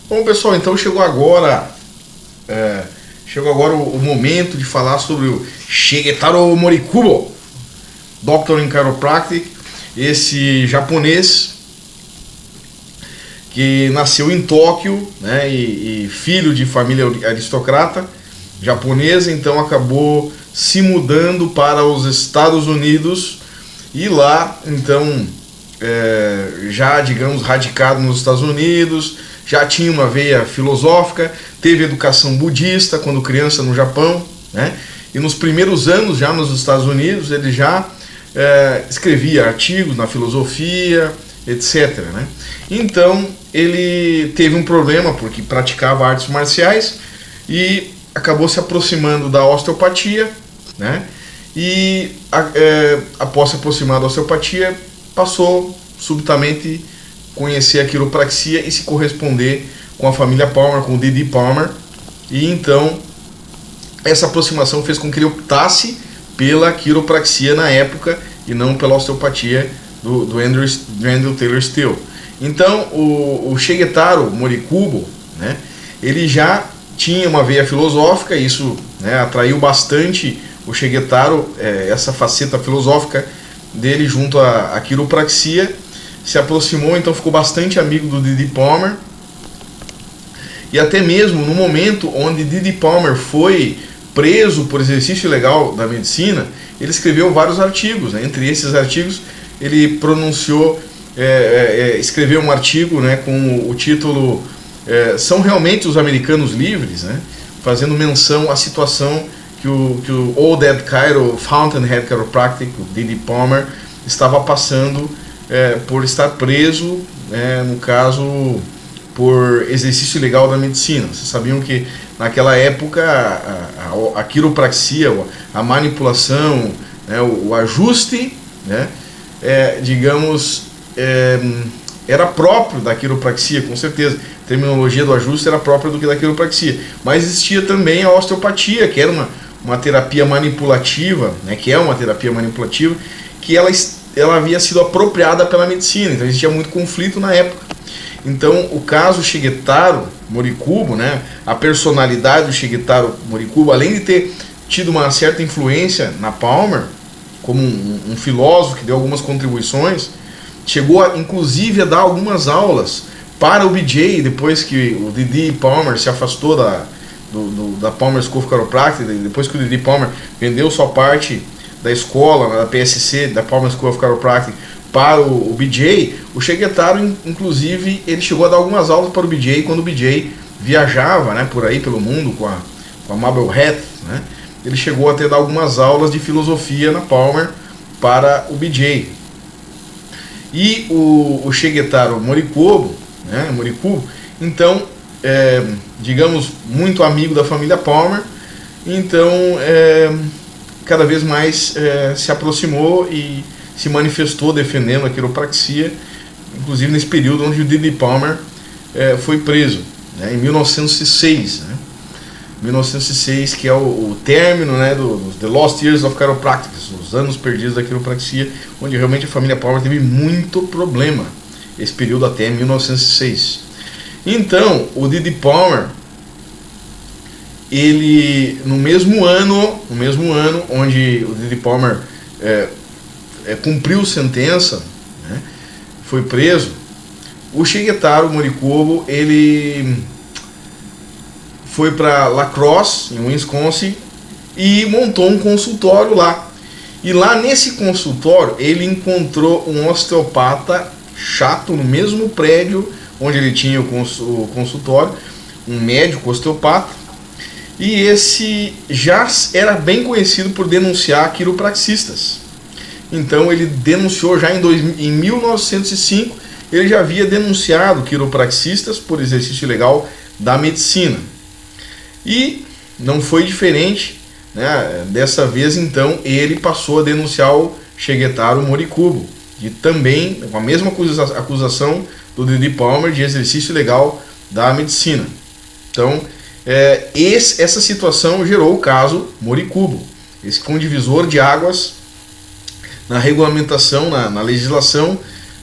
Bom, pessoal, então chegou agora o momento de falar sobre o Shigetaro Morikubo, Doctor in Chiropractic, esse japonês que nasceu em Tóquio, né, e filho de família aristocrata japonesa, então acabou se mudando para os Estados Unidos e lá, então, já, digamos, radicado nos Estados Unidos, já tinha uma veia filosófica, teve educação budista quando criança no Japão, né? E nos primeiros anos já nos Estados Unidos ele já escrevia artigos na filosofia, etc, né? Então ele teve um problema porque praticava artes marciais e acabou se aproximando da osteopatia, né? E após se aproximar da osteopatia passou subitamente conhecer a quiropraxia e se corresponder com a família Palmer, com o D.D. Palmer, e então essa aproximação fez com que ele optasse pela quiropraxia na época e não pela osteopatia do Andrew Taylor Still. Então o Shigetaro Morikubo, né, ele já tinha uma veia filosófica, isso, né, atraiu bastante o Shigetaro, essa faceta filosófica dele junto à quiropraxia. Se aproximou, então ficou bastante amigo do D.D. Palmer, e até mesmo no momento onde D.D. Palmer foi preso por exercício ilegal da medicina, ele escreveu vários artigos, né? Entre esses artigos ele escreveu um artigo, né, com o título São Realmente os Americanos Livres, né? Fazendo menção à situação que o Old Dead Chiro Fountainhead Chiropractic, o D.D. Palmer, estava passando por estar preso, no caso, por exercício ilegal da medicina. Vocês sabiam que naquela época a quiropraxia, a manipulação, né, o ajuste, né, digamos, era próprio da quiropraxia, com certeza. A terminologia do ajuste era própria do que da quiropraxia. Mas existia também a osteopatia, que era uma terapia manipulativa, né, que é uma terapia manipulativa, que ela havia sido apropriada pela medicina, então existia muito conflito na época. Então o caso Shigetaro Morikubo, né, a personalidade do Shigetaro Morikubo, além de ter tido uma certa influência na Palmer, como um filósofo que deu algumas contribuições, chegou inclusive a dar algumas aulas para o BJ, depois que o D.D. Palmer se afastou da Palmer School of Chiropractic, depois que o D.D. Palmer vendeu sua parte da escola, da PSC, da Palmer School of Chiropractic, para o BJ, o Shigetaro, inclusive, ele chegou a dar algumas aulas para o BJ quando o BJ viajava, né, por aí pelo mundo com a Marblehead, né? Ele chegou a ter dar algumas aulas de filosofia na Palmer para o BJ. E o Shigetaro Morikubo, né, então, digamos, muito amigo da família Palmer, então cada vez mais se aproximou e se manifestou defendendo a quiropraxia, inclusive nesse período onde o D.D. Palmer foi preso, né, em 1906, né, 1906, que é o término, né, dos The Lost Years of Chiropractic, os anos perdidos da quiropraxia, onde realmente a família Palmer teve muito problema, esse período até 1906. Então, o D.D. Palmer, ele, no mesmo ano onde o D.D. Palmer cumpriu sentença, né, foi preso, o Shigetaro Morikubo, ele foi para La Crosse, em Wisconsin, e montou um consultório lá. E lá nesse consultório ele encontrou um osteopata chato no mesmo prédio onde ele tinha o consultório, um médico osteopata, e esse já era bem conhecido por denunciar quiropraxistas. Então ele denunciou já em 1905, ele já havia denunciado quiropraxistas por exercício ilegal da medicina. E não foi diferente, né? Dessa vez então ele passou a denunciar o Shigetaro Morikubo, de também com a mesma acusação do D.D. Palmer de exercício ilegal da medicina. Então essa situação gerou o caso Morikubo, esse com divisor de águas na regulamentação, na legislação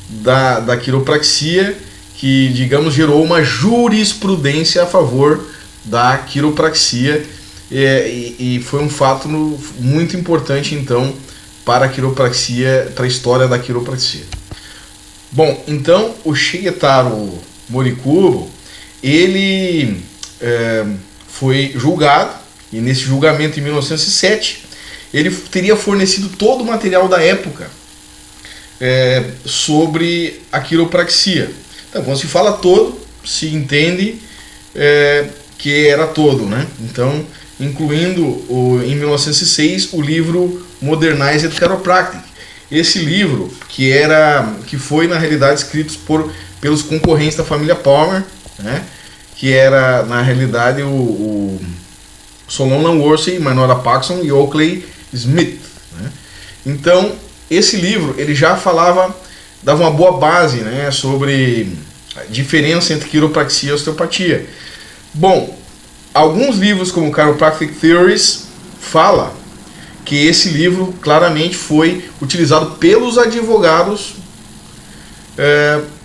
da quiropraxia, que, digamos, gerou uma jurisprudência a favor da quiropraxia, e foi um fato muito importante, então, para a quiropraxia, para a história da quiropraxia. Bom, então o Shigetaro Morikubo, ele foi julgado, e nesse julgamento em 1907, ele teria fornecido todo o material da época sobre a quiropraxia. Então, quando se fala todo, se entende que era todo, né? Então, incluindo em 1906 o livro Modernized Chiropractic. Esse livro que foi na realidade escrito pelos concorrentes da família Palmer, né? Que era na realidade o Solon Langworthy, Manora Paxson e Oakley Smith, né? Então, esse livro ele já dava uma boa base, né, sobre a diferença entre quiropraxia e osteopatia. Bom, alguns livros como Chiropractic Theories fala que esse livro claramente foi utilizado pelos advogados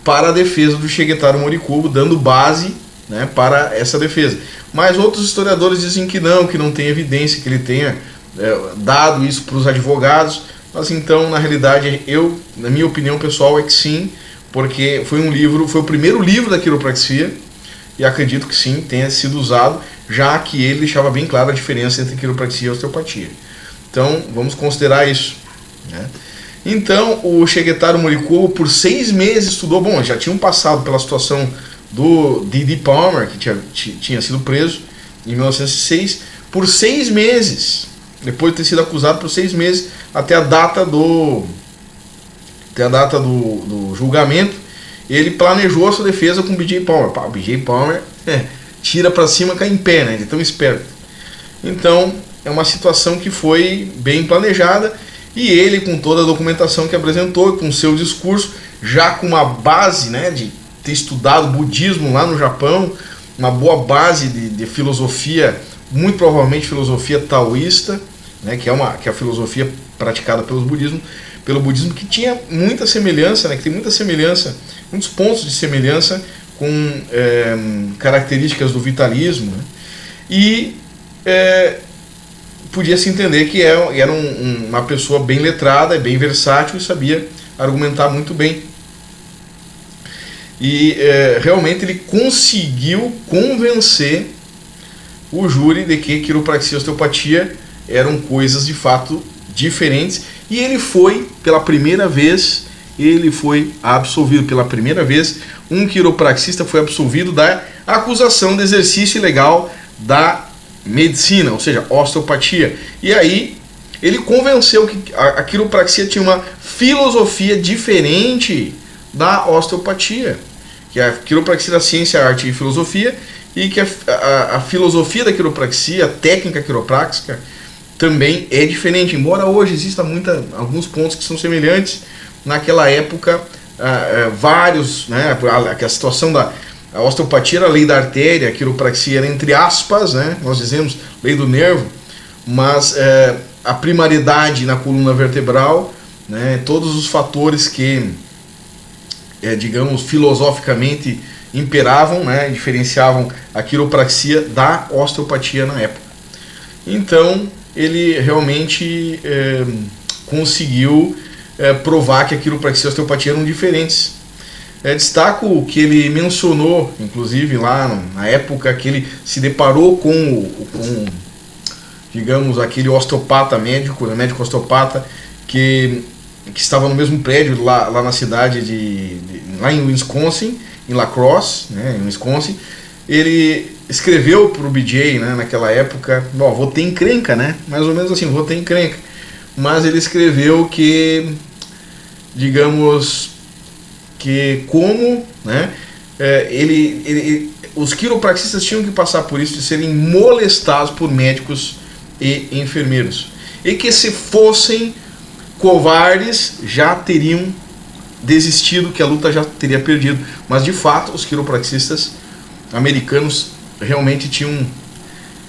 para a defesa do Shigetaro Morikubo, dando base, né, para essa defesa. Mas outros historiadores dizem que não tem evidência que ele tenha dado isso para os advogados. Mas então, na realidade, na minha opinião pessoal, é que sim, porque foi o primeiro livro da quiropraxia, e acredito que sim, tenha sido usado, já que ele deixava bem clara a diferença entre quiropraxia e osteopatia. Então, vamos considerar isso, né? Então, o Shigetaro Morikubo, por 6 meses, estudou. Bom, já tinham passado pela situação do D.D. Palmer, que tinha sido preso em 1906, por 6 meses, depois de ter sido acusado por 6 meses, até a data do julgamento, ele planejou a sua defesa com o B.J. Palmer. O B.J. Palmer tira para cima, cai em pé, né? Ele é tão esperto. Então, é uma situação que foi bem planejada, e ele, com toda a documentação que apresentou, com seu discurso, já com uma base, né, de ter estudado budismo lá no Japão, uma boa base de filosofia, muito provavelmente filosofia taoísta, né, que é a filosofia praticada pelo budismo, que tinha muita semelhança, né, que tem muita semelhança, muitos pontos de semelhança com características do vitalismo, né, e podia-se entender que era uma pessoa bem letrada, bem versátil e sabia argumentar muito bem. E realmente ele conseguiu convencer o júri de que quiropraxia e osteopatia eram coisas de fato diferentes, e ele foi, pela primeira vez, absolvido. Pela primeira vez, um quiropraxista foi absolvido da acusação de exercício ilegal da medicina, ou seja, osteopatia. E aí ele convenceu que a quiropraxia tinha uma filosofia diferente da osteopatia, que a quiropraxia era ciência, arte e filosofia, e que a filosofia da quiropraxia, a técnica quiroprática, também é diferente, embora hoje exista alguns pontos que são semelhantes. Naquela época, vários, né, a situação da osteopatia era a lei da artéria, a quiropraxia era entre aspas, né, nós dizemos lei do nervo, mas a primariedade na coluna vertebral, né, todos os fatores que, digamos, filosoficamente imperavam, né, diferenciavam a quiropraxia da osteopatia na época. Então, ele realmente conseguiu provar que a quiropraxia e a osteopatia eram diferentes. Destaco que ele mencionou, inclusive lá na época que ele se deparou com digamos, aquele osteopata médico osteopata que estava no mesmo prédio lá na cidade lá em Wisconsin, em La Crosse, né, em Wisconsin. Ele escreveu para o BJ, né, naquela época, vou ter encrenca, né, mais ou menos assim, vou ter encrenca, mas ele escreveu que, digamos, que como, né, os quiropraxistas tinham que passar por isso, de serem molestados por médicos e enfermeiros, e que se fossem covardes já teriam desistido, que a luta já teria perdido. Mas de fato os quiropraxistas americanos realmente tinham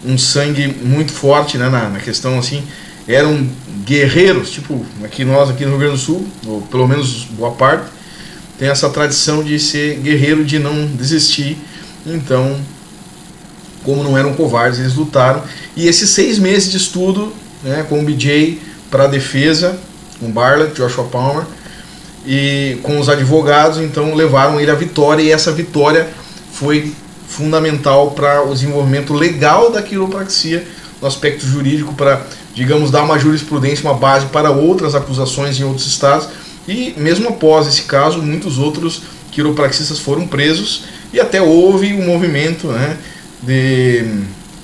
um sangue muito forte, né, na questão assim, eram guerreiros, tipo nós aqui no Rio Grande do Sul, ou pelo menos boa parte, tem essa tradição de ser guerreiro, de não desistir. Então, como não eram covardes, eles lutaram. E esses 6 meses de estudo, né, com o BJ para a defesa, com Bartlett, Joshua Palmer, e com os advogados, então levaram ele à vitória, e essa vitória foi fundamental para o desenvolvimento legal da quiropraxia, no aspecto jurídico, para, digamos, dar uma jurisprudência, uma base para outras acusações em outros estados. E mesmo após esse caso, muitos outros quiropraxistas foram presos, e até houve um movimento, né, de,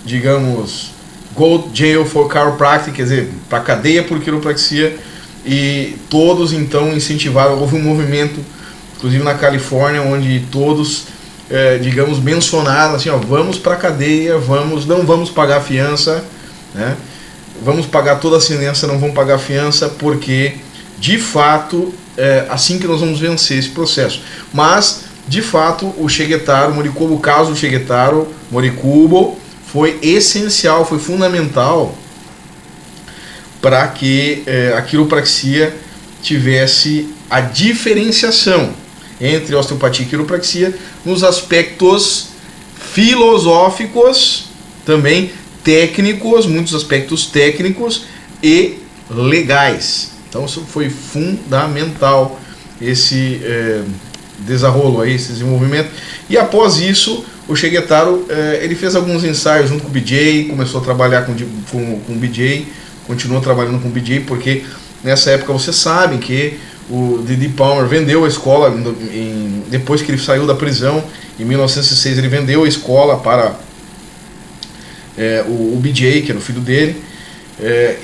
digamos, go to jail for chiropractic, quer dizer, para cadeia por quiropraxia, e todos então incentivaram. Houve um movimento, inclusive na Califórnia, onde todos, digamos, mencionaram assim, ó, vamos para cadeia, não vamos pagar fiança, né, vamos pagar toda a sentença, não vamos pagar fiança, porque de fato é assim que nós vamos vencer esse processo. Mas de fato o Shigetaro Morikubo, o caso do Shigetaro Morikubo foi essencial, foi fundamental para que a quiropraxia tivesse a diferenciação entre osteopatia e quiropraxia nos aspectos filosóficos, também técnicos, muitos aspectos técnicos e legais. Então isso foi fundamental, esse desarrolo aí, esse desenvolvimento. E após isso, o Shigetaro ele fez alguns ensaios junto com o BJ, começou a trabalhar com o BJ, continuou trabalhando com o BJ, porque nessa época vocês sabem que o D.D. Palmer vendeu a escola, depois que ele saiu da prisão, em 1906 ele vendeu a escola para o BJ, que era o filho dele,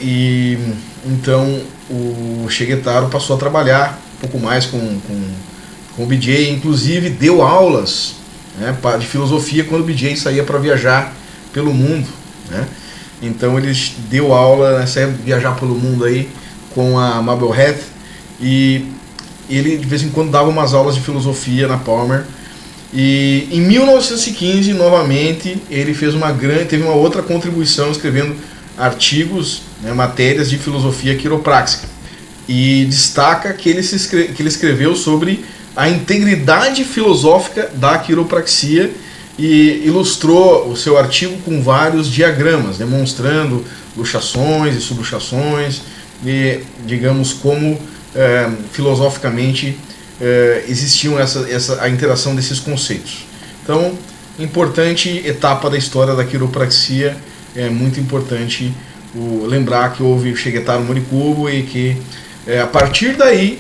e então o Shigetaro passou a trabalhar um pouco mais com o BJ, inclusive deu aulas, né, de filosofia quando o BJ saía para viajar pelo mundo, né? Então ele deu aula nessa época, viajar pelo mundo aí com a Mabelhead, e ele de vez em quando dava umas aulas de filosofia na Palmer. E em 1915, novamente, ele teve uma outra contribuição escrevendo artigos, né, matérias de filosofia quiropráxica, e destaca que ele escreveu sobre a integridade filosófica da quiropraxia, e ilustrou o seu artigo com vários diagramas, demonstrando luxações e subluxações, e digamos como filosoficamente existiam a interação desses conceitos. Então, importante etapa da história da quiropraxia, é muito importante lembrar que houve o Shigetaro Morikubo, e que a partir daí,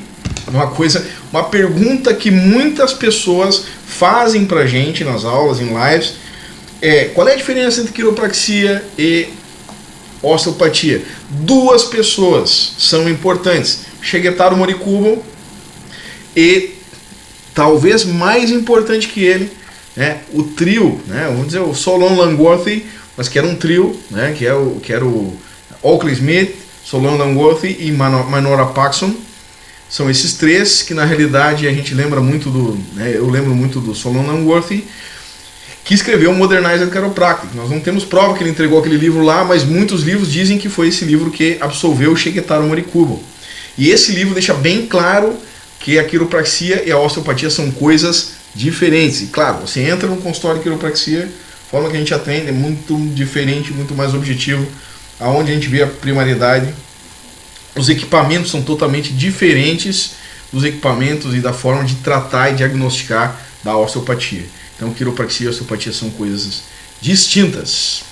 uma pergunta que muitas pessoas fazem pra gente nas aulas, em lives, qual é a diferença entre quiropraxia e osteopatia? Duas pessoas são importantes: Shigetaro Morikubo e, talvez mais importante que ele, o trio, né, vamos dizer o Solon Langworthy, mas que era um trio, né, que era o Oakley Smith, Solon Langworthy e Manora Paxson. São esses três que na realidade a gente lembra muito eu lembro muito do Solon Langworthy, que escreveu Modernized Chiropractic. Nós não temos prova que ele entregou aquele livro lá, mas muitos livros dizem que foi esse livro que absolveu o Shigetaro Morikubo. E esse livro deixa bem claro que a quiropraxia e a osteopatia são coisas diferentes. E claro, você entra no consultório de quiropraxia, a forma que a gente atende é muito diferente, muito mais objetivo, aonde a gente vê a primariedade. Os equipamentos são totalmente diferentes dos equipamentos e da forma de tratar e diagnosticar da osteopatia. Então, quiropraxia e osteopatia são coisas distintas.